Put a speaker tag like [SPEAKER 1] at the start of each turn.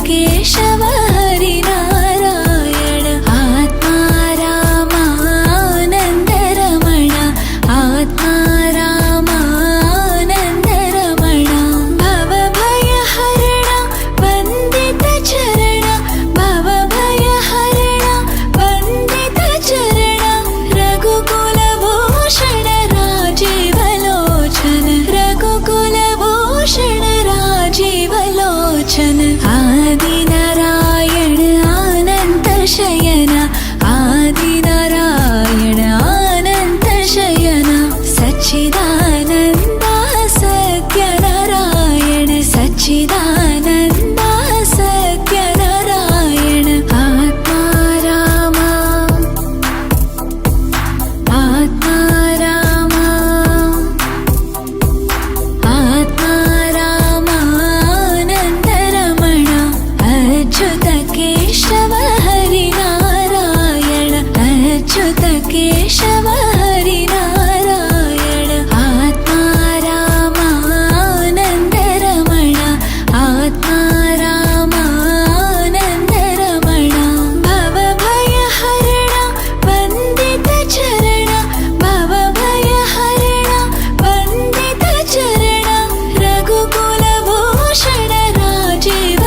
[SPEAKER 1] केशव हरि नारायण आत्मा रामानंद रमण आत्मा रामानंद रमण भव भय हरण वंदित चरण भव भय हरण वंदित चरण रघुकुल भूषण राजीव लोचन रघुकुल भूषण राजीव लोचन आदिनारायण अनंत शयन आदिनारायण अनंत शयन सच्चिदानंद सत्यनारायण सच्चिदानंद सत्यनारायण आत्मा राम आत्मा राम आत्मा रामानंद रमण अच्युत केशव हरि नारायण अच्युत केशव